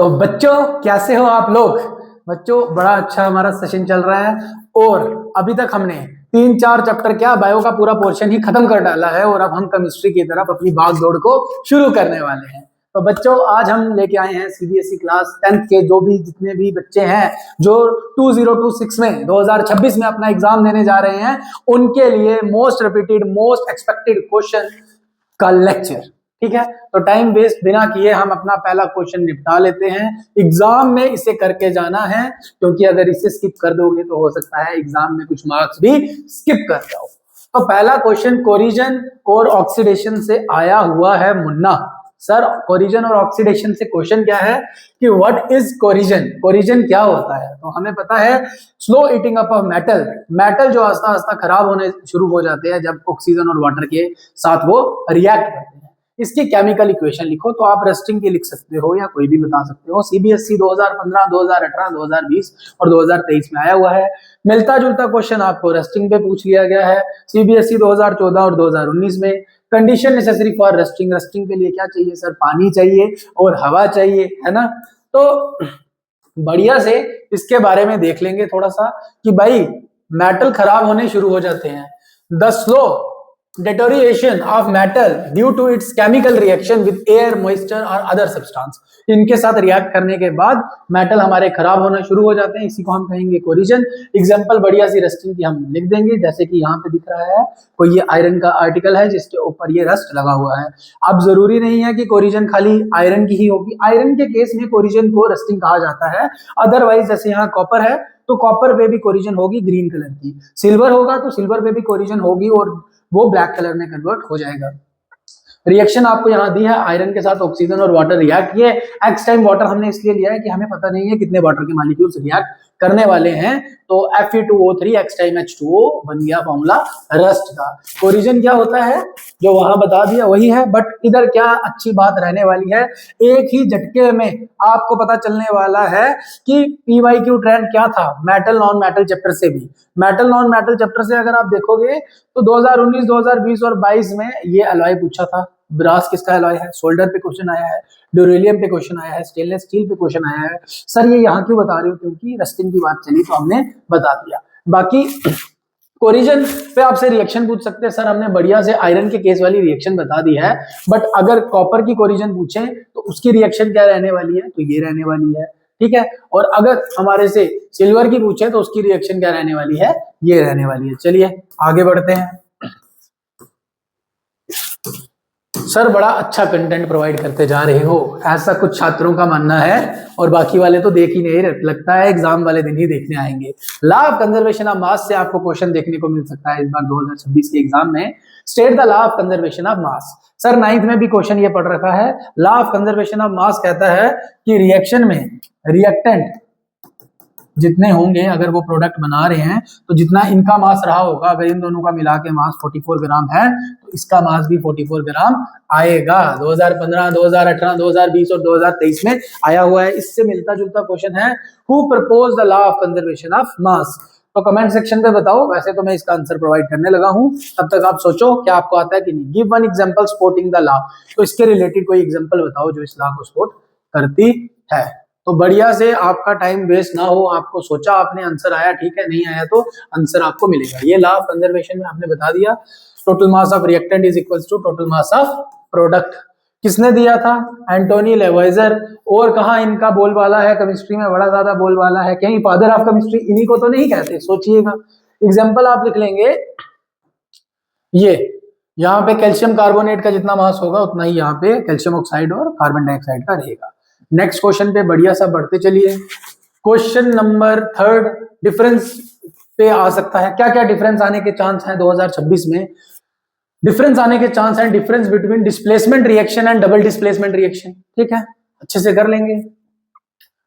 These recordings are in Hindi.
तो बच्चों कैसे हो आप लोग। बच्चों बड़ा अच्छा हमारा सेशन चल रहा है और अभी तक हमने 3-4 चैप्टर क्या बायो का पूरा पोर्शन ही खत्म कर डाला है और अब हम केमिस्ट्री की तरफ अपनी भाग दौड़ को शुरू करने वाले हैं। तो बच्चों आज हम लेके आए हैं सीबीएसई क्लास 10th के जो भी जितने भी बच्चे हैं जो 2026 में 2026 में अपना एग्जाम देने जा रहे हैं उनके लिए most repeated most expected question का लेक्चर। ठीक है, तो टाइम वेस्ट बिना किए हम अपना पहला क्वेश्चन निपटा लेते हैं। एग्जाम में इसे करके जाना है क्योंकि अगर इसे स्किप कर दोगे तो हो सकता है एग्जाम में कुछ मार्क्स भी स्किप कर जाओ। तो पहला क्वेश्चन कोरिजन और ऑक्सीडेशन से आया हुआ है मुन्ना। सर कोरिजन और ऑक्सीडेशन से क्वेश्चन क्या है कि व्हाट इज कोरिजन, कोरिजन क्या होता है। तो हमें पता है slow eating up of metal, metal जो आस्ता आस्ता खराब होने शुरू हो जाते हैं जब ऑक्सीजन और वाटर के साथ वो रिएक्ट करते हैं। इसकी केमिकल इक्वेशन लिखो, तो आप रस्टिंग की लिख सकते हो या कोई भी बता सकते हो। सीबीएसई 2015, 2018, 2020 और 2023 में आया हुआ है। मिलता जुलता क्वेश्चन आपको रस्टिंग पे पूछ लिया गया है सीबीएसई 2014 और 2019 में। Condition necessary for rusting, rusting के लिए क्या चाहिए सर, पानी चाहिए और हवा चाहिए, है ना। तो बढ़िया से इसके बारे में देख लेंगे थोड़ा सा कि भाई मेटल खराब होने शुरू हो जाते हैं। The slow deterioration of metal due to its chemical reaction with air, moisture और other substance, इनके साथ रिएक्ट करने के बाद मेटल हमारे खराब होना शुरू हो जाते हैं, इसी को हम कहेंगे कोरिजन। एग्जांपल बढ़िया सी रस्टिंग की हम लिख देंगे, जैसे कि यहाँ पे दिख रहा है कोई ये आयरन का आर्टिकल है जिसके ऊपर ये रस्ट लगा हुआ है। अब जरूरी नहीं है कि कोरिजन खाली आयरन की ही होगी, आयरन के केस में कोरिजन को रस्टिंग कहा जाता है। अदरवाइज जैसे यहाँ कॉपर है तो कॉपर पे भी कोरिजन होगी ग्रीन कलर की, सिल्वर होगा तो सिल्वर पे भी कोरिजन होगी और वो ब्लैक कलर में कन्वर्ट हो जाएगा। रिएक्शन आपको यहाँ दी है, आयरन के साथ ऑक्सीजन और वाटर रिएक्ट किए। एक्स टाइम वाटर हमने इसलिए लिया है कि हमें पता नहीं है कितने वाटर के मॉलिक्यूल्स रिएक्ट करने वाले हैं। तो Fe2O3 एक्स टाइम H2O बन गया फॉर्मूला रस्ट का। कोरिजन क्या होता है जो वहां बता दिया वही है, बट इधर क्या अच्छी बात रहने वाली है, एक ही झटके में आपको पता चलने वाला है कि PYQ ट्रेंड क्या था मेटल नॉन मेटल चैप्टर से भी। मेटल नॉन मेटल चैप्टर से अगर आप देखोगे तो 2019, 2020 और 22 में ये अलॉय पूछा था। ब्रास किसका अलॉय है, सोल्डर पे क्वेश्चन आया है, ड्यूरेलियम पे क्वेश्चन आया है, स्टेनलेस स्टील पे क्वेश्चन आया है। सर ये यहाँ क्यों बता रही हूँ, क्योंकि रस्टिंग की बात चली तो हमने बता दिया। बाकी कोरिजन पे आपसे रिएक्शन पूछ सकते हैं, सर हमने बढ़िया से आयरन के केस वाली रिएक्शन बता दी है, बट अगर कॉपर की कोरिजन पूछे तो उसकी रिएक्शन क्या रहने वाली है, तो ये रहने वाली है। ठीक है, और अगर हमारे से सिल्वर की पूछे तो उसकी रिएक्शन क्या रहने वाली है, ये रहने वाली है। चलिए आगे बढ़ते हैं। सर बड़ा अच्छा कंटेंट प्रोवाइड करते जा रहे हो, ऐसा कुछ छात्रों का मानना है और बाकी वाले तो देख ही नहीं, लगता है एग्जाम वाले दिन ही देखने आएंगे। Law of conservation of mass से आपको क्वेश्चन देखने को मिल सकता है इस बार 2026 के एग्जाम में। State the law of conservation of mass. Sir 9th में भी क्वेश्चन ये पढ़ रखा है। Law of conservation of mass कहता है कि रिएक्शन में रिएक्टेंट जितने होंगे, अगर वो प्रोडक्ट बना रहे हैं तो जितना इनका मास रहा होगा, अगर इन दोनों का मिला के मास 44 ग्राम है तो इसका मास भी 44 ग्राम आएगा। 2015, 2018, 2020 और 2023 में आया हुआ है। इससे मिलता जुलता क्वेश्चन है, who propose the law of conservation of mass. तो कमेंट सेक्शन पे बताओ, वैसे तो मैं इसका आंसर प्रोवाइड करने लगा हूं, तब तक आप सोचो क्या आपको आता है कि नहीं। Give one example supporting the law, तो इसके रिलेटेड कोई एग्जांपल बताओ जो इस लॉ को सपोर्ट करती है। तो बढ़िया से आपका टाइम वेस्ट ना हो, आपको सोचा आपने आंसर आया, ठीक है, नहीं आया तो आंसर आपको मिलेगा। ये लॉ ऑफ कंजर्वेशन में आपने बता दिया, total mass of reactant is equals to total mass of product. किसने दिया था, एंटोनी लेवाइजर। और कहा इनका बोलबाला है केमिस्ट्री में, बड़ा ज्यादा बोलबाला है, कहीं फादर ऑफ केमिस्ट्री इन्हीं को तो नहीं कहते, सोचिएगा। एग्जाम्पल आप लिख लेंगे, ये यहाँ पे कैल्शियम कार्बोनेट का जितना मास होगा उतना ही यहाँ पे कैल्शियम ऑक्साइड और कार्बन डाइऑक्साइड का रहेगा। नेक्स्ट क्वेश्चन पे बढ़िया सा बढ़ते चलिए। क्वेश्चन नंबर 3 डिफरेंस पे आ सकता है। क्या क्या डिफरेंस आने के चांस हैं 2026 में। डिफरेंस आने के चांस हैं, difference between displacement reaction and double displacement reaction. ठीक है, अच्छे से कर लेंगे।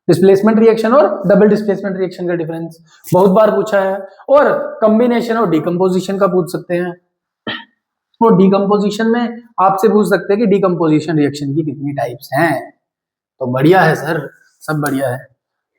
डिस्प्लेसमेंट रिएक्शन और डबल डिस्प्लेसमेंट रिएक्शन का डिफरेंस बहुत बार पूछा है। और कॉम्बिनेशन और डिकम्पोजिशन का पूछ सकते हैं। और डिकम्पोजिशन में आपसे पूछ सकते हैं कि डिकम्पोजिशन रिएक्शन की कितनी टाइप्स हैं। तो बढ़िया है सर, सब बढ़िया है।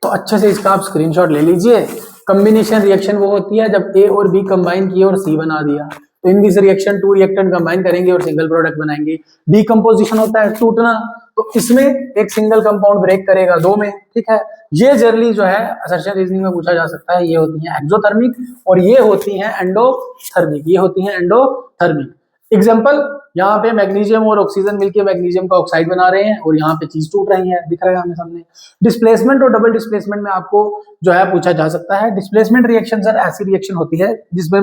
तो अच्छे से इसका आप स्क्रीनशॉट ले लीजिए। कॉम्बिनेशन रिएक्शन वो होती है जब ए और बी कंबाइन किए और सी बना दिया, तो in this reaction 2 reactant combine करेंगे और सिंगल प्रोडक्ट बनाएंगे। डिकम्पोजिशन होता है टूटना, तो इसमें एक सिंगल कंपाउंड ब्रेक करेगा 2 में, ठीक है। ये जनरली जो है असर्शन रीजनिंग में पूछा जा सकता है। ये होती है एक्सोथर्मिक और ये होती है एंडोथर्मिक, ये होती है एंडोथर्मिक। एग्जांपल, यहाँ पे मैग्नीशियम और ऑक्सीजन मिलकर मैग्नीशियम का ऑक्साइड बना रहे हैं और यहाँ पे चीज टूट रही है, दिख रहा है हमें सामने। डिस्प्लेसमेंट और डबल डिस्प्लेसमेंट में आपको जो है पूछा जा सकता है। डिस्प्लेसमेंट रिएक्शन सर ऐसी रिएक्शन होती है जिसमें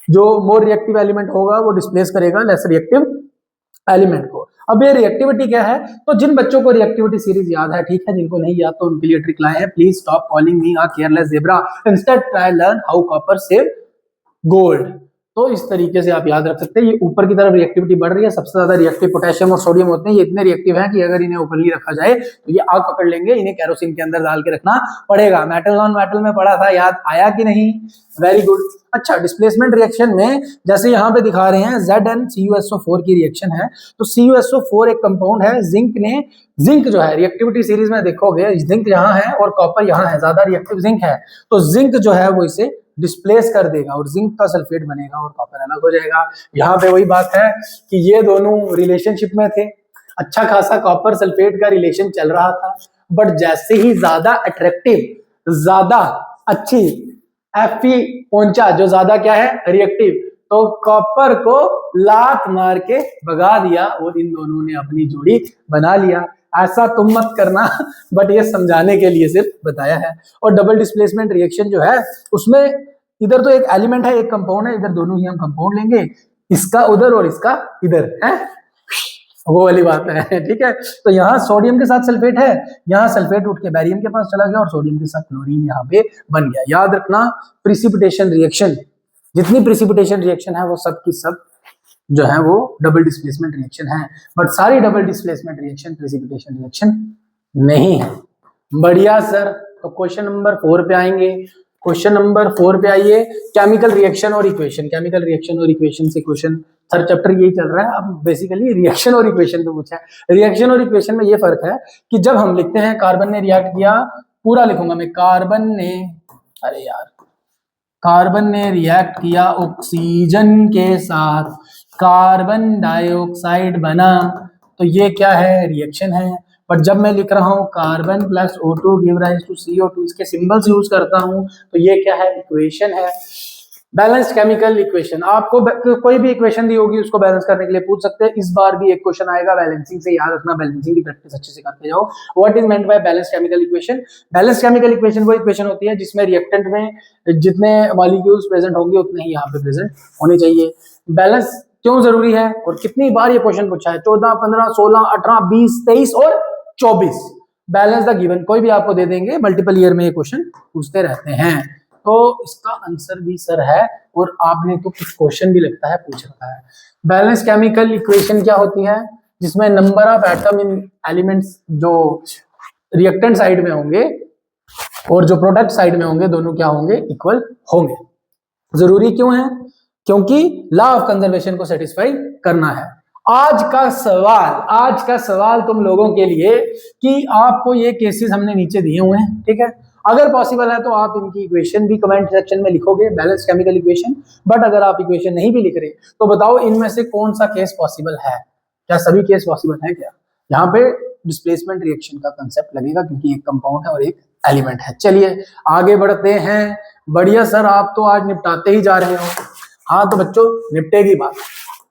जो मोर रिएक्टिव एलिमेंट होगा वो डिस्प्लेस करेगा लेस रिएक्टिव एलिमेंट को। अब ये रिएक्टिविटी क्या है, तो जिन बच्चों को रिएक्टिविटी सीरीज याद है, ठीक है, जिनको नहीं याद तो उनके लिए ट्रिक लाए हैं। Please stop calling me a careless zebra, instead try learn how copper save gold. तो इस तरीके से आप याद रख सकते हैं। ये ऊपर की तरफ रिएक्टिविटी बढ़ रही है, सबसे ज्यादा रिएक्टिव पोटेशियम और सोडियम होते हैं। ये इतने रिएक्टिव हैं कि अगर इन्हें ओपनली रखा जाए तो ये आग पकड़ लेंगे। इन्हें केरोसिन के अंदर डाल के रखना पड़ेगा। मेटल नॉन मेटल में पढ़ा था, याद आया कि नहीं? Very good. अच्छा, डिस्प्लेसमेंट रिएक्शन में जैसे यहाँ पे दिखा रहे हैं ZnCuSO4 की रिएक्शन है, तो CuSO4 एक कंपाउंड है। जिंक जो है रिएक्टिविटी सीरीज में देखोगे, जिंक यहाँ है और कॉपर यहाँ है, ज्यादा रिएक्टिव जिंक है, तो जिंक जो है वो इसे डिस्प्लेस कर देगा और जिंक का सल्फेट बनेगा और कॉपर अलग हो जाएगा। यहाँ पे वही बात है कि ये दोनों रिलेशनशिप में थे, अच्छा खासा कॉपर सल्फेट का रिलेशन चल रहा था, बट जैसे ही ज्यादा अट्रैक्टिव, ज्यादा अच्छी Fe पहुंचा, जो ज्यादा क्या है रिएक्टिव, तो कॉपर को लात मार के भगा दिया और इन दोनों ने अपनी जोड़ी बना लिया। ऐसा तुम मत करना, बट ये समझाने के लिए सिर्फ बताया है। और डबल डिस्प्लेसमेंट रिएक्शन जो है उसमें इधर तो एक एलिमेंट है, एक कंपाउंड है, इधर दोनों ही हम कंपाउंड लेंगे, इसका उधर और इसका इधर है, वो वाली बात है, ठीक है। तो यहाँ सोडियम के साथ सल्फेट है, यहाँ सल्फेट उठ के बैरियम के पास चला गया और सोडियम के साथ क्लोरीन यहाँ पे बन गया। याद रखना, प्रिसिपिटेशन रिएक्शन, जितनी प्रिसिपिटेशन रिएक्शन है वो सब की सब जो है वो डबल डिस्प्लेसमेंट रिएक्शन है, बट सारी double displacement reaction precipitation reaction नहीं है। बढ़िया सर। तो क्वेश्चन नंबर 4 पे आएंगे। क्वेश्चन नंबर 4 पे आइए, केमिकल रिएक्शन और इक्वेशन। केमिकल रिएक्शन और इक्वेशन से क्वेश्चन, हर चैप्टर यही चल रहा है। अब बेसिकली रिएक्शन और इक्वेशन पे पूछा है। रिएक्शन और इक्वेशन में ये फर्क है कि जब हम लिखते हैं कार्बन ने रिएक्ट किया, पूरा लिखूंगा मैं, कार्बन ने रिएक्ट किया ऑक्सीजन के साथ, कार्बन डाइऑक्साइड बना, तो ये क्या है? रिएक्शन है। बट जब मैं लिख रहा हूं carbon plus O2 give rise to CO2, इसके सिंबल्स यूज करता हूं, तो ये क्या है? इक्वेशन है। बैलेंस्ड केमिकल इक्वेशन, आपको कोई भी इक्वेशन दी होगी उसको बैलेंस करने के लिए पूछ सकते हैं। इस बार भी एक क्वेश्चन आएगा बैलेंसिंग से, याद रखना, बैलेंसिंग की प्रैक्टिस अच्छे से करते जाओ। What is meant by balanced chemical equation? Balanced chemical equation वो इक्वेशन होती है जिसमें रिएक्टेंट में जितने मॉलिक्यूल्स प्रेजेंट होंगे उतने ही यहाँ पे प्रेजेंट होने चाहिए। बैलेंस क्यों जरूरी है और कितनी बार ये क्वेश्चन पूछा है? 14, 15, 16, 18, 20, 23 और 24। बैलेंस द गिवन, कोई भी आपको दे देंगे, मल्टीपल ईयर में ये क्वेश्चन पूछते रहते हैं। तो इसका आंसर भी सर है, और आपने तो कुछ क्वेश्चन भी लगता है पूछ रखा है। बैलेंस केमिकल इक्वेशन क्या होती है? जिसमें number of atom in elements जो रिएक्टेंट साइड में होंगे और जो प्रोडक्ट साइड में होंगे, दोनों क्या होंगे? इक्वल होंगे। जरूरी क्यों है? क्योंकि लॉ ऑफ कंजर्वेशन को सेटिस्फाई करना है। आज का सवाल तुम लोगों के लिए कि आपको ये केसेस हमने नीचे दिए हुए हैं, ठीक है। अगर पॉसिबल है तो आप इनकी इक्वेशन भी कमेंट सेक्शन में लिखोगे, बैलेंस केमिकल इक्वेशन। बट अगर आप इक्वेशन नहीं भी लिख रहे तो बताओ इनमें से कौन सा केस पॉसिबल है? क्या सभी केस पॉसिबल है क्या? यहाँ पे डिस्प्लेसमेंट रिएक्शन का कंसेप्ट लगेगा क्योंकि एक कंपाउंड है और एक एलिमेंट है। चलिए आगे बढ़ते हैं। बढ़िया सर, आप तो आज निपटाते ही जा रहे हो। हाँ तो बच्चों, निपटेगी बात।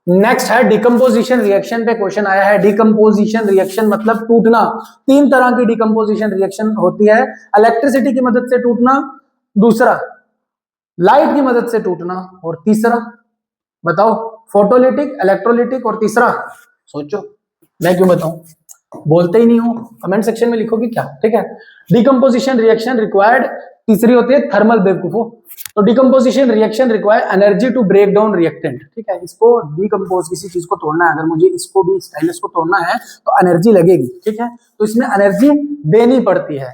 नेक्स्ट है डिकम्पोजिशन रिएक्शन पे क्वेश्चन आया है। डिकम्पोजिशन रिएक्शन मतलब टूटना। 3 तरह की डिकम्पोजिशन रिएक्शन होती है। इलेक्ट्रिसिटी की मदद से टूटना, दूसरा लाइट की मदद से टूटना, और तीसरा बताओ? फोटोलिटिक, इलेक्ट्रोलिटिक, और तीसरा सोचो, मैं क्यों बताऊं? बोलते ही नहीं हो, कमेंट सेक्शन में लिखोगे क्या? ठीक है। डिकम्पोजिशन रिएक्शन रिक्वायर्ड, तीसरी होती है थर्मल बेवकूफो। तो decomposition reaction require energy to break down reactant, ठीक है। इसको डिकम्पोज, किसी चीज को तोड़ना है, अगर मुझे इसको भी स्टाइलस को तोड़ना है तो एनर्जी लगेगी, ठीक है। तो इसमें एनर्जी देनी पड़ती है।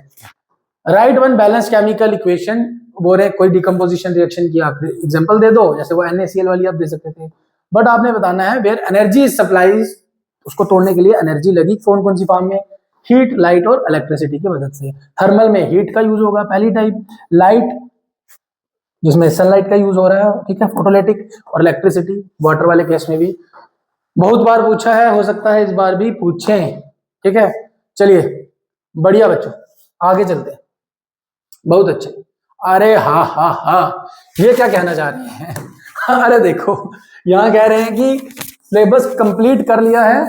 Right one balance chemical equation. बोल रहे कोई डिकम्पोजिशन रिएक्शन की आप एग्जांपल दे दो, जैसे वो NaCl वाली आप दे सकते थे, बट आपने बताना है वेयर एनर्जी इज सप्लाइज, उसको तोड़ने के लिए एनर्जी लगी कौन कौन सी फॉर्म में? हीट, लाइट और इलेक्ट्रिसिटी की मदद से। थर्मल में हीट का यूज होगा पहली टाइप, लाइट जिसमें सनलाइट का यूज हो रहा है, ठीक है, फोटोलिटिक, और इलेक्ट्रिसिटी वाटर वाले केस में भी बहुत बार पूछा है, हो सकता है इस बार भी पूछें। ठीक है, चलिए बढ़िया बच्चों, आगे चलते हैं। बहुत अच्छे। अरे हाँ हाँ हाँ, ये क्या कहना चाह रहे हैं अरे देखो, यहाँ कह रहे हैं कि सिलेबस कंप्लीट कर लिया है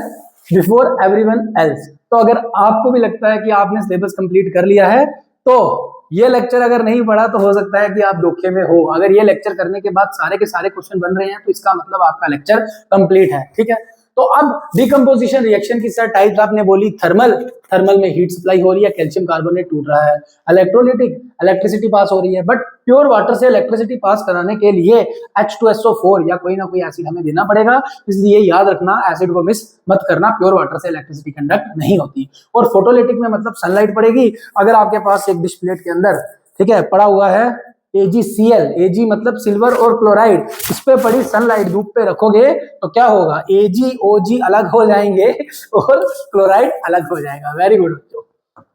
बिफोर एवरीवन एल्स। तो अगर आपको भी लगता है कि आपने सिलेबस कंप्लीट कर लिया है, तो ये लेक्चर अगर नहीं पढ़ा तो हो सकता है कि आप धोखे में हो। अगर ये लेक्चर करने के बाद सारे के सारे क्वेश्चन बन रहे हैं तो इसका मतलब आपका लेक्चर कंप्लीट है। ठीक है, तो अब डिकम्पोजिशन रिएक्शन की सर टाइप्स आपने बोली, थर्मल, थर्मल में हीट सप्लाई हो रही है, कैल्शियम कार्बोनेट टूट रहा है। इलेक्ट्रोलिटिक, इलेक्ट्रिसिटी पास हो रही है, बट प्योर वाटर से इलेक्ट्रिसिटी पास कराने के लिए H2SO4 या कोई ना कोई एसिड हमें देना पड़ेगा, इसलिए याद रखना, एसिड को मिस मत करना, प्योर वाटर से इलेक्ट्रिसिटी कंडक्ट नहीं होती। और फोटोलिटिक में मतलब सनलाइट पड़ेगी। अगर आपके पास एक डिश प्लेट के अंदर, ठीक है, पड़ा हुआ है AgCl, Ag मतलब सिल्वर और क्लोराइड, इस पे पड़ी सनलाइट धूप पे रखोगे तो क्या होगा, Ag OG अलग हो जाएंगे और क्लोराइड अलग हो जाएगा। वेरी गुड बच्चों,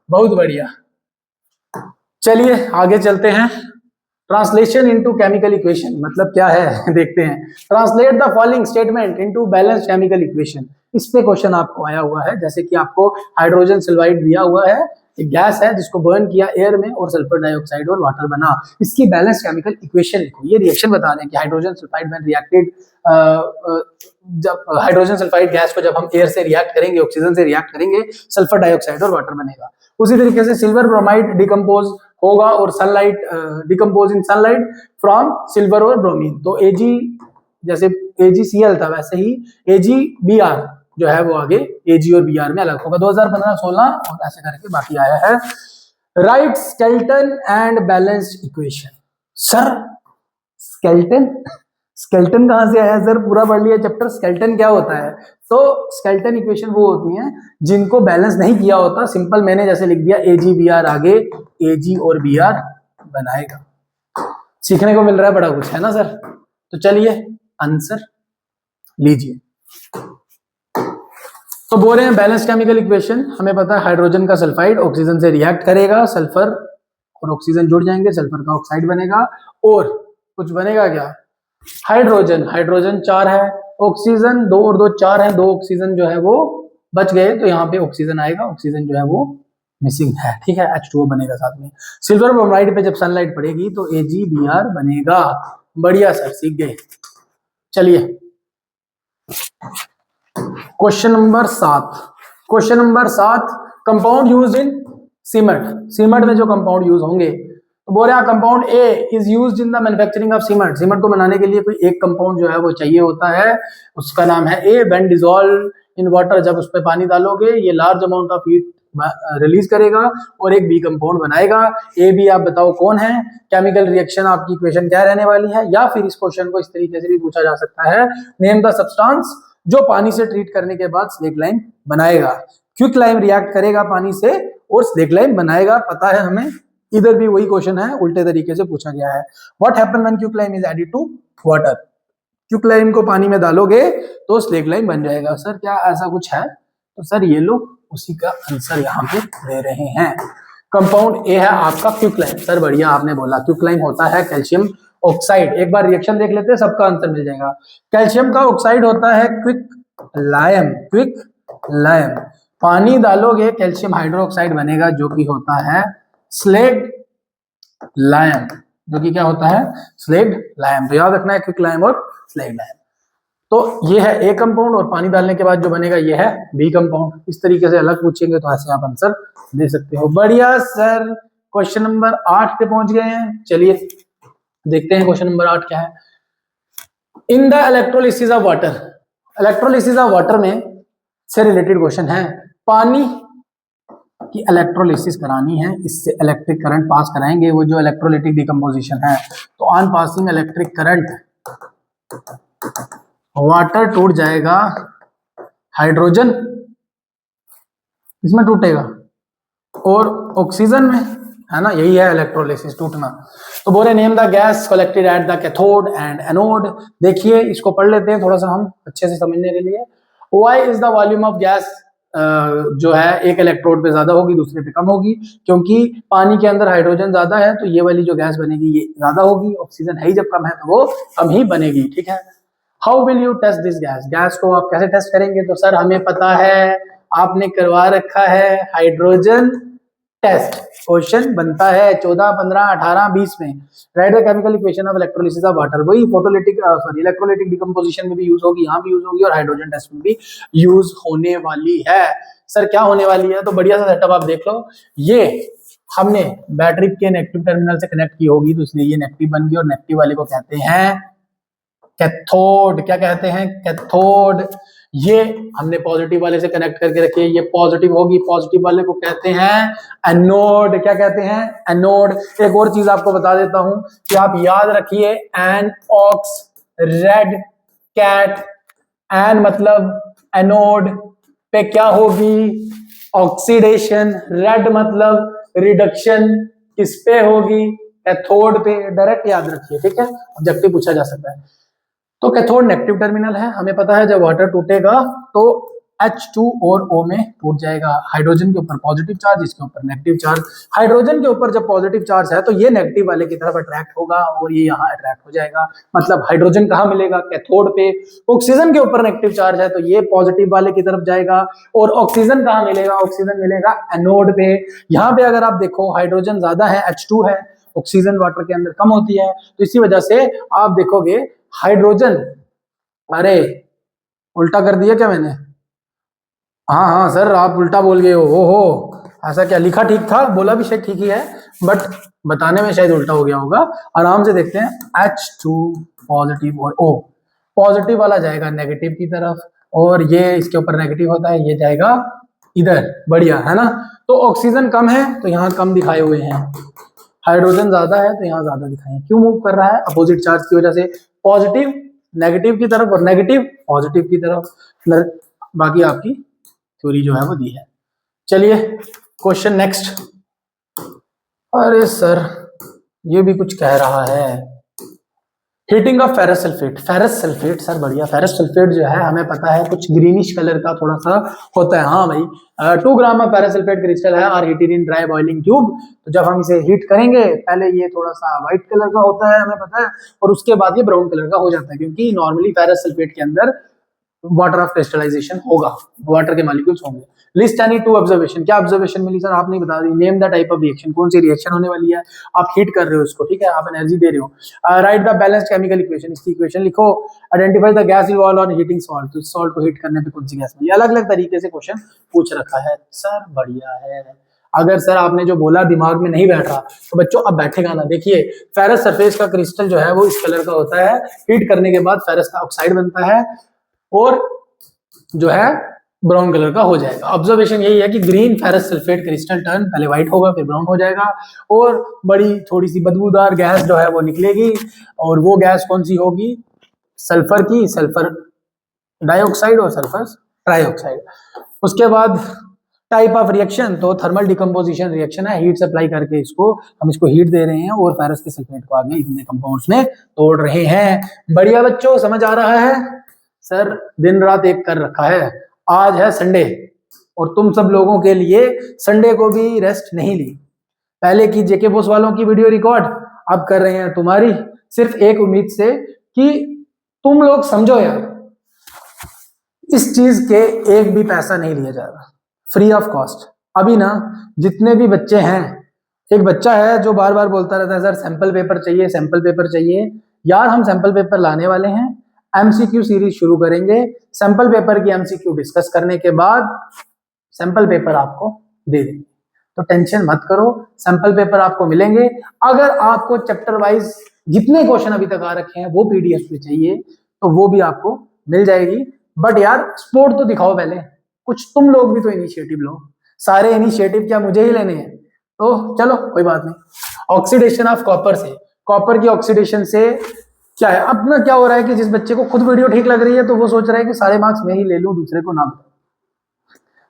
बहुत बढ़िया। चलिए आगे चलते हैं। ट्रांसलेशन इनटू केमिकल इक्वेशन मतलब क्या है देखते हैं। Translate the following statement into balanced chemical equation, इस पे क्वेश्चन आपको आया हुआ है। जैसे कि आपको हाइड्रोजन सल्फाइड दिया हुआ है, एक गैस है जिसको बर्न किया एयर में और सल्फर डाइऑक्साइड और वाटर बना, इसकी बैलेंस केमिकल इक्वेशन लिखो। ये रिएक्शन बता दें कि हाइड्रोजन सल्फाइड में रिएक्टेड, जब हाइड्रोजन सल्फाइड गैस को जब हम एयर से रिएक्ट करेंगे, ऑक्सीजन से रिएक्ट करेंगे, सल्फर डाइऑक्साइड और वाटर बनेगा। उसी तरीके से सिल्वर ब्रोमाइड डिकम्पोज होगा और sunlight decompose in sunlight from silver और ब्रोमीन। तो Ag, जैसे AgCl था वैसे ही AgBr जो है वो आगे Ag और Br में अलग होगा। 2015-16 और ऐसे करके बाकी आया है। Right skeleton and balanced equation. Sir skeleton, skeleton कहां से आया सर, पूरा पढ़ लिया चैप्टर, स्केलेटन क्या होता है? तो स्केलेटन इक्वेशन वो होती हैं जिनको बैलेंस नहीं किया होता। सिंपल मैंने जैसे लिख दिया AgBr आगे Ag और Br बनाएगा। सीखने को मिल रहा है बड़ा कुछ, है ना सर? तो चलिए आंसर लीजिए। तो बोल रहे हैं बैलेंस केमिकल इक्वेशन, हमें पता है हाइड्रोजन का सल्फाइड ऑक्सीजन से रिएक्ट करेगा, सल्फर और ऑक्सीजन जुड़ जाएंगे, सल्फर का ऑक्साइड बनेगा और कुछ बनेगा क्या, हाइड्रोजन। हाइड्रोजन 4 है, ऑक्सीजन 2 और 2 4 है, 2 ऑक्सीजन जो है वो बच गए, तो यहाँ पे ऑक्सीजन आएगा, ऑक्सीजन जो है वो मिसिंग है। ठीक है, H2O बनेगा साथ में। सिल्वर ब्रोमाइड पे जब सनलाइट पड़ेगी तो AgBr बनेगा। बढ़िया सर, सीख गए। चलिए question number 7। Question number 7, compound use in cement. Cement में जो कंपाउंड यूज होंगे, तो बोल रहे हैं compound A is used in the manufacturing of cement. Cement को बनाने के लिए कोई एक कंपाउंड जो है वो चाहिए होता है, उसका नाम है A। When dissolve in water, जब उस पर पानी डालोगे ये large amount of heat release करेगा और एक बी कंपाउंड बनाएगा। ए बी आप बताओ कौन है? केमिकल रिएक्शन आपकी इक्वेशन क्या रहने वाली है? या फिर इस क्वेश्चन को इस तरीके से भी पूछा जा सकता है, नेम द सब्सटेंस जो पानी से ट्रीट करने के बाद स्लेक लाइम बनाएगा। क्विक लाइम रिएक्ट करेगा पानी से और स्लेक लाइम बनाएगा, पता है हमें। इधर भी वही क्वेश्चन है, उल्टे तरीके से पूछा गया है। What happen when quicklime is added to water? Quicklime को पानी में डालोगे तो स्लेक लाइम बन जाएगा। सर क्या ऐसा कुछ है? तो सर ये लोग उसी का आंसर यहाँ पे दे रहे हैं। कंपाउंड ए है आपका क्विक लाइम। सर बढ़िया आपने बोला, क्विक लाइम होता है कैल्शियम ऑक्साइड। एक बार रिएक्शन देख लेते हैं, सबका आंसर मिल जाएगा। कैल्शियम का ऑक्साइड होता है क्विक लाइम। क्विक लाइम, पानी डालोगे कैल्शियम हाइड्रोक्साइड बनेगा जो कि होता है स्लेक्ड लाइम, जो कि क्या होता है स्लेक्ड लाइम। तो याद रखना है क्विक लाइम और स्लेक्ड लाइम। तो ये है ए कंपाउंड और पानी डालने के बाद जो बनेगा ये है बी कंपाउंड। इस तरीके से अलग पूछेंगे तो ऐसे आप आंसर दे सकते हो। बढ़िया सर, क्वेश्चन नंबर 8 पे पहुंच गए हैं। चलिए देखते हैं क्वेश्चन नंबर 8 क्या है। In the electrolysis of water, electrolysis of water में से रिलेटेड क्वेश्चन है। पानी की इलेक्ट्रोलिसिस करानी है, इससे इलेक्ट्रिक करंट पास कराएंगे, वो जो इलेक्ट्रोलिटिक डिकम्पोजिशन है। तो on passing electric current water टूट जाएगा, हाइड्रोजन इसमें टूटेगा और ऑक्सीजन में, है ना, यही है इलेक्ट्रोलिसिस, टूटना। तो बोले name the gas collected at the cathode and anode. देखिए इसको पढ़ लेते हैं थोड़ा सा हम अच्छे से समझने के लिए। Why is the volume of gas, जो है एक इलेक्ट्रोड पे ज्यादा होगी दूसरे पे कम होगी, क्योंकि पानी के अंदर हाइड्रोजन ज्यादा है तो ये वाली जो गैस बनेगी ये ज्यादा होगी, ऑक्सीजन है ही जब कम है तो वो कम ही बनेगी। ठीक है। How will you test this gas, gas को आप कैसे टेस्ट करेंगे? तो सर हमें पता है आपने करवा रखा है हाइड्रोजन टेस्ट। क्वेश्चन बनता है 14, 15, 18, 20 में। Right the chemical equation of electrolysis of water. वही फोटोलिटिक इलेक्ट्रोलाइटिक डिकम्पोजिशन में भी यूज होगी, यहाँ भी यूज होगी और हाइड्रोजन टेस्ट में भी यूज होने वाली है। सर क्या होने वाली है? तो बढ़िया सा सेटअप आप देख लो। ये हमने बैटरी के नेगेटिव टर्मिनल से कनेक्ट की होगी, तो इसलिए ये नेगेटिव बन गई और नेगेटिव वाले को कहते हैं कैथोड। क्या कहते हैं? कैथोड। ये हमने पॉजिटिव वाले से कनेक्ट करके रखी है, ये पॉजिटिव होगी, पॉजिटिव वाले को कहते हैं एनोड। क्या कहते हैं? एनोड। एक और चीज आपको बता देता हूं कि आप याद रखिए, an ox red cat. An मतलब एनोड पे क्या होगी? ऑक्सीडेशन। रेड मतलब रिडक्शन, किस पे होगी? कैथोड पे। डायरेक्ट याद रखिए, ठीक है, ऑब्जेक्टिव पूछा जा सकता है। तो कैथोड नेगेटिव टर्मिनल है, हमें पता है जब वाटर टूटेगा तो H2 और O में टूट जाएगा। हाइड्रोजन के ऊपर पॉजिटिव चार्ज, इसके ऊपर नेगेटिव चार्ज। हाइड्रोजन के ऊपर जब पॉजिटिव चार्ज है तो ये नेगेटिव वाले की तरफ अट्रैक्ट होगा और ये यहाँ अट्रैक्ट हो जाएगा। मतलब हाइड्रोजन कहाँ मिलेगा? कैथोड पे। ऑक्सीजन के ऊपर नेगेटिव चार्ज है तो ये पॉजिटिव वाले की तरफ जाएगा। और ऑक्सीजन कहाँ मिलेगा? ऑक्सीजन मिलेगा एनोड पे। यहाँ पे अगर आप देखो हाइड्रोजन ज्यादा है, H2 है, ऑक्सीजन वाटर के अंदर कम होती है, तो इसी वजह से आप देखोगे हाइड्रोजन, अरे उल्टा कर दिया क्या मैंने? हाँ हाँ सर आप उल्टा बोल गए हो, ऐसा क्या? लिखा ठीक था, बोला भी शायद ठीक ही है, बट बताने में शायद उल्टा हो गया होगा। आराम से देखते हैं। H2 पॉजिटिव और O, पॉजिटिव वाला जाएगा नेगेटिव की तरफ और ये इसके ऊपर नेगेटिव होता है, ये जाएगा इधर। बढ़िया है ना? तो ऑक्सीजन कम है तो यहाँ कम दिखाए हुए हैं, हाइड्रोजन ज्यादा है तो यहाँ ज्यादा दिखाए। क्यों मूव कर रहा है? अपोजिट चार्ज की वजह से। पॉजिटिव नेगेटिव की तरफ और नेगेटिव पॉजिटिव की तरफ। बाकी आपकी थ्योरी जो है वो दी है। चलिए क्वेश्चन नेक्स्ट। अरे सर ये भी कुछ कह रहा है, heating of ferrous sulphate. Ferrous sulphate sir बढ़िया। फेरस सल्फेट जो है हमें पता है कुछ ग्रीनिश कलर का थोड़ा सा होता है। हाँ भाई 2 gram of ferrous sulphate crystal है are heated in dry boiling tube. तो जब हम इसे हीट करेंगे पहले ये थोड़ा सा व्हाइट कलर का होता है, हमें पता है, और उसके बाद ये ब्राउन कलर का हो जाता है, क्योंकि नॉर्मली फेरस सल्फेट के अंदर वाटर ऑफ क्रिस्टलाइजेशन होगा, वाटर के मॉलिक्यूल्स होंगे। List any 2 observation. क्या ऑब्जर्वेशन मिली सर? आप नहीं बता दी। Name the type of reaction, कौन सी रिएक्शन होने वाली है? आप हीट कर रहे हो इसको, ठीक है, आप एनर्जी दे रहे हो। Right the balanced chemical equation, इसकी इक्वेशन लिखो। Identify the gas evolve on heating salt, तो सॉल्ट को हीट करने पे कौन सी गैस मिली? अलग अलग तरीके से क्वेश्चन पूछ रखा है सर, बढ़िया है। अगर सर आपने जो बोला दिमाग में नहीं बैठ रहा तो बच्चों अब बैठेगा ना। देखिए फेरस सरफेस का क्रिस्टल जो है वो इस कलर का होता है, हीट करने के बाद फेरस का ऑक्साइड बनता है और जो है ब्राउन कलर का हो जाएगा। ऑब्जर्वेशन यही है कि green ferrous sulphate crystal turn पहले व्हाइट होगा फिर ब्राउन हो जाएगा और बड़ी थोड़ी सी बदबूदार गैस जो है वो निकलेगी, और वो गैस कौन सी होगी? सल्फर की, सल्फर डाइऑक्साइड और सल्फर ट्राइऑक्साइड। उसके बाद टाइप ऑफ रिएक्शन, तो थर्मल डिकम्पोजिशन रिएक्शन है, हीट सप्लाई करके इसको हम इसको हीट दे रहे हैं और फेरस के सल्फेट को आगे इतने कंपाउंड्स में तोड़ रहे हैं। बढ़िया बच्चों, समझ आ रहा है? सर दिन रात एक कर रखा है। आज है संडे और तुम सब लोगों के लिए संडे को भी रेस्ट नहीं ली। पहले की जेके बॉस वालों की वीडियो रिकॉर्ड, अब कर रहे हैं तुम्हारी, सिर्फ एक उम्मीद से कि तुम लोग समझो यार, इस चीज के एक भी पैसा नहीं लिया जा रहा, फ्री ऑफ कॉस्ट। अभी ना जितने भी बच्चे हैं, एक बच्चा है जो बार बार बोलता रहता है सर सैंपल पेपर चाहिए, सैंपल पेपर चाहिए। यार हम सैंपल पेपर लाने वाले हैं, एमसीक्यू सीरीज शुरू करेंगे, सैंपल पेपर की एमसीक्यू डिस्कस करने के बाद सैंपल पेपर आपको दे देंगे, तो टेंशन मत करो, सैंपल पेपर आपको मिलेंगे। अगर आपको चैप्टर वाइज जितने क्वेश्चन अभी तक आ रखे हैं वो पीडीएफ पे चाहिए तो वो भी आपको मिल जाएगी। बट यार स्पोर्ट तो दिखाओ पहले, कुछ तुम लोग भी तो इनिशिएटिव लो। सारे इनिशिएटिव क्या मुझे ही लेने हैं? तो चलो कोई बात नहीं। ऑक्सीडेशन ऑफ कॉपर से, कॉपर की ऑक्सीडेशन से क्या है? अपना क्या हो रहा है कि जिस बच्चे को खुद वीडियो ठीक लग रही है तो वो सोच रहा है कि सारे मार्क्स मैं ही ले लूं, दूसरे को ना बताऊं।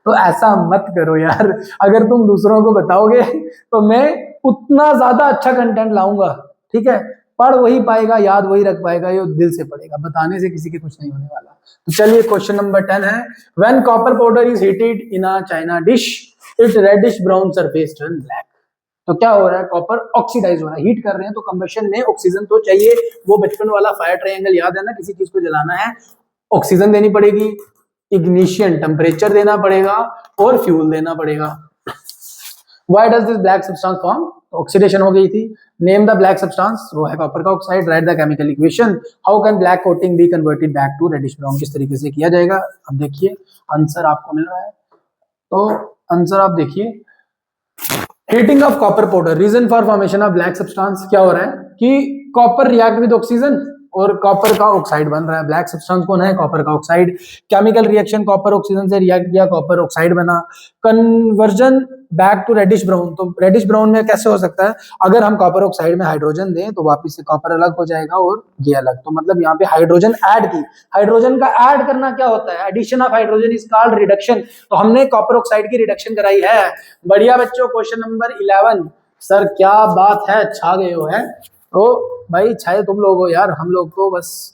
तो ऐसा मत करो यार, अगर तुम दूसरों को बताओगे तो मैं उतना ज्यादा अच्छा कंटेंट लाऊंगा, ठीक है? पढ़ वही पाएगा, याद वही रख पाएगा, ये दिल से पढ़ेगा, बताने से किसी के कुछ नहीं होने वाला। तो चलिए क्वेश्चन नंबर 10 है, when copper powder is heated in a china dish it reddish brown surface turn black. तो क्या हो रहा है? कॉपर ऑक्सीडाइज हो रहा है, हीट कर रहे हैं तो कंबशन में ऑक्सीजन तो चाहिए। वो बचपन वाला फायर ट्रायंगल याद है ना, किसी चीज को जलाना है ऑक्सीजन देनी पड़ेगी, इग्निशन टेम्परेचर देना पड़ेगा और फ्यूल देना पड़ेगा। Why does this black substance form? Oxidation हो गई थी। नेम द ब्लैक सब्सटेंस, वो है कॉपर का oxide. Write the chemical equation. How can black coating be converted back to reddish brown? किस तरीके से किया जाएगा? अब देखिए आंसर आपको मिल रहा है, तो आंसर आप देखिए, heating of copper powder, reason for formation of black substance. क्या हो रहा है कि कॉपर रिएक्ट विद ऑक्सीजन और कॉपर का ऑक्साइड बन रहा है। ब्लैक सब्सटेंस कौन है? कॉपर का oxide. Chemical reaction, copper oxygen से रिएक्ट किया, कॉपर ऑक्साइड बना। Conversion back to reddish brown, तो रेडिश ब्राउन में कैसे हो सकता है? अगर हम कॉपर ऑक्साइड में हाइड्रोजन दें तो वापस से कॉपर अलग हो जाएगा और ये अलग, तो मतलब यहाँ पे हाइड्रोजन ऐड की। हाइड्रोजन का ऐड करना क्या होता है? Addition of hydrogen is called reduction. तो हमने कॉपर ऑक्साइड की रिडक्शन कराई है। बढ़िया बच्चों, क्वेश्चन नंबर 11। सर क्या बात है, छा गए हो है? तो भाई छाए तुम लोग हो यार, हम लोग तो बस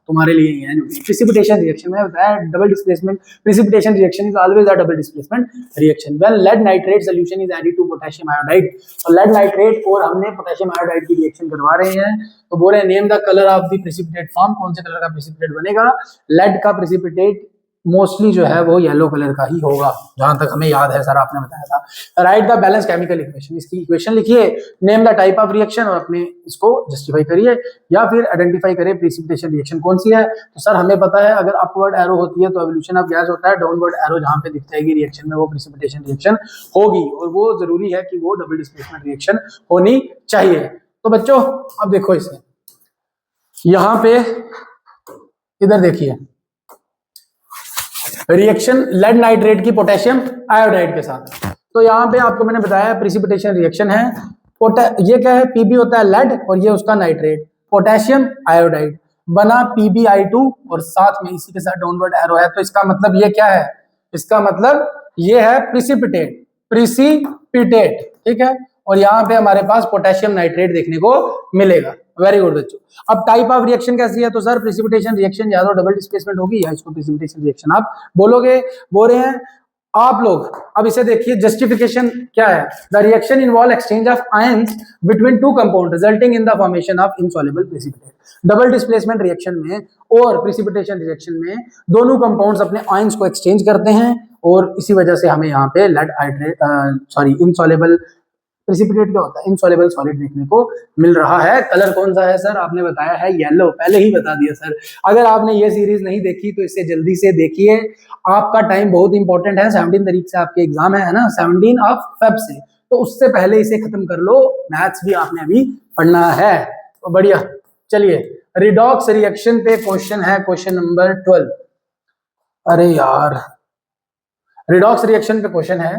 तुम्हारे लिए ही है। प्रिसिपिटेशन रिएक्शन में बताया, double displacement precipitation reaction is always a double displacement reaction. When lead nitrate solution is added to potassium iodide, तो लेड नाइट्रेट और हमने पोटेशियम आयोडाइड की रिएक्शन करवा रहे हैं। तो बोल रहे हैं name the colour of the precipitate form, कौन से कलर का प्रिसिपिटेट बनेगा? लेड का प्रिसिपिटेट मोस्टली जो है वो येलो कलर का ही होगा, जहां तक हमें याद है, सर आपने बताया था। Right the balance chemical equation, इसकी इक्वेशन लिखिए। Name the type of reaction और अपने इसको जस्टिफाई करिए, या फिर आइडेंटिफाई करिए प्रिसिपिटेशन रिएक्शन कौन सी है। तो सर हमें पता है अगर अपवर्ड एरो होती है तो एवोल्यूशन ऑफ गैस होता है, डाउनवर्ड एरो जहां पे दिख जाएगी रिएक्शन में वो प्रिसिपिटेशन रिएक्शन होगी, और वो जरूरी है कि वो डबल डिस्प्लेसमेंट रिएक्शन होनी चाहिए। तो बच्चों अब देखो इसे, यहां पे इधर देखिए, रिएक्शन लेड नाइट्रेट की पोटेशियम आयोडाइड के साथ। तो यहाँ पे आपको मैंने बताया प्रिसिपिटेशन रिएक्शन है। ये क्या है? पीबी होता है लेड और ये उसका नाइट्रेट, पोटेशियम आयोडाइड बना PbI2, और साथ में इसी के साथ डाउनवर्ड एरो है। तो इसका मतलब ये क्या है? इसका मतलब ये है प्रिसिपिटेट, प्रिसिपिटेट, ठीक है। और यहाँ पे हमारे पास पोटेशियम नाइट्रेट देखने को मिलेगा। वेरी गुड बच्चों। अब टाइप ऑफ रिएक्शन कैसी है? तो सर प्रिसिपिटेशन रिएक्शन या तो डबल डिस्प्लेसमेंट होगी या इसको प्रिसिपिटेशन रिएक्शन आप बोलोगे। बोल रहे हैं आप लोग। अब इसे देखिए, जस्टिफिकेशन क्या है? The reaction involve exchange of ions between two compound resulting in the formation of insoluble precipitate. Double displacement reaction में और प्रिसिपिटेशन रिएक्शन में दोनों कंपाउंड्स अपने आयंस को एक्सचेंज करते हैं, और इसी वजह से हमें यहाँ पे लेड हाइड्रेट इनसॉल्युबल प्रिसिपिटेट क्या होता है? इनसॉल्युबल सॉलिड देखने को मिल रहा है। कलर कौन सा है सर? आपने बताया है येलो, पहले ही बता दिया सर। अगर आपने ये सीरीज नहीं देखी तो इसे जल्दी से देखिए, आपका टाइम बहुत इंपॉर्टेंट है। 17 तारीख से आपके एग्जाम है ना, 17 फेब से, तो उससे पहले इसे खत्म कर लो। मैथ्स भी आपने अभी पढ़ना है, तो बढ़िया। चलिए, रिडॉक्स रिएक्शन पे क्वेश्चन है, क्वेश्चन नंबर 12। अरे यार, रिडॉक्स रिएक्शन पे क्वेश्चन है।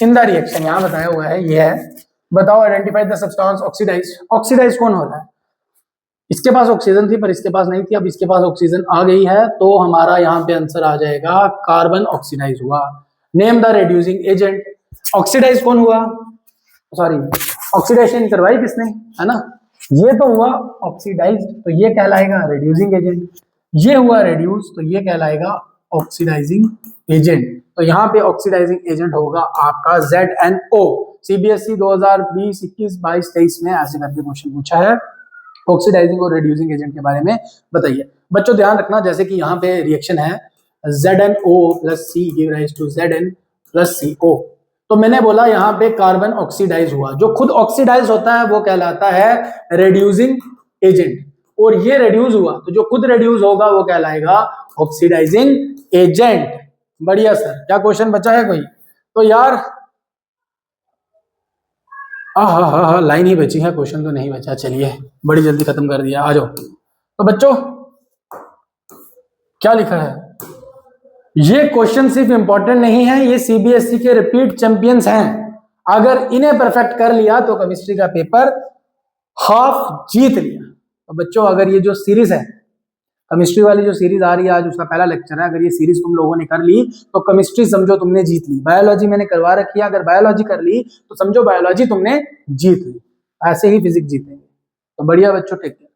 इन द रिएक्शन, यहाँ बताया हुआ है, ये है, बताओ identify the substance oxidise. Oxidise कौन हो रहा है? इसके पास ऑक्सीजन थी पर इसके पास नहीं थी, अब इसके पास ऑक्सीजन आ गई है, तो हमारा यहाँ पे आंसर आ जाएगा कार्बन ऑक्सीडाइज हुआ। Name the reducing agent. Oxidise कौन हुआ? सॉरी, ऑक्सीडेशन करवाई किसने, है ना? ये तो हुआ ऑक्सीडाइज, तो ये कहलाएगा रिड्यूसिंग एजेंट। ये हुआ रिड्यूस, तो ये कहलाएगा ऑक्सीडाइजिंग एजेंट। तो यहाँ पे ऑक्सीडाइजिंग एजेंट होगा आपका ZnO। CBSE 2020, 21, 22, 23 में ऐसे करके क्वेश्चन पूछा है, ऑक्सीडाइजिंग और रिड्यूसिंग एजेंट के बारे में बताइए। बच्चों ध्यान रखना, जैसे कि यहाँ पे रिएक्शन है ZnO + C give rise to Zn + CO। तो मैंने बोला यहाँ पे कार्बन ऑक्सीडाइज हुआ, जो खुद ऑक्सीडाइज होता है वो कहलाता है रिड्यूसिंग एजेंट, और ये रिड्यूस हुआ तो जो खुद रिड्यूस होगा वो कहलाएगा ऑक्सीडाइजिंग एजेंट। बढ़िया सर। क्या क्वेश्चन बचा है कोई? तो यार हाँ, लाइन ही बची है, क्वेश्चन तो नहीं बचा। चलिए, बड़ी जल्दी खत्म कर दिया, आ जाओ। तो बच्चों क्या लिखा है? ये क्वेश्चन सिर्फ इंपॉर्टेंट नहीं है, ये CBSE के रिपीट चैंपियंस हैं। अगर इन्हें परफेक्ट कर लिया तो केमिस्ट्री का पेपर हाफ जीत लिया। तो बच्चों अगर ये जो सीरीज है, केमिस्ट्री वाली जो सीरीज आ रही है, आज उसका पहला लेक्चर है, अगर ये सीरीज तुम लोगों ने कर ली तो केमिस्ट्री समझो तुमने जीत ली। बायोलॉजी मैंने करवा रखी है, अगर बायोलॉजी कर ली तो समझो बायोलॉजी तुमने जीत ली। ऐसे ही फिजिक्स जीतेंगे। तो बढ़िया बच्चों, टेक केयर।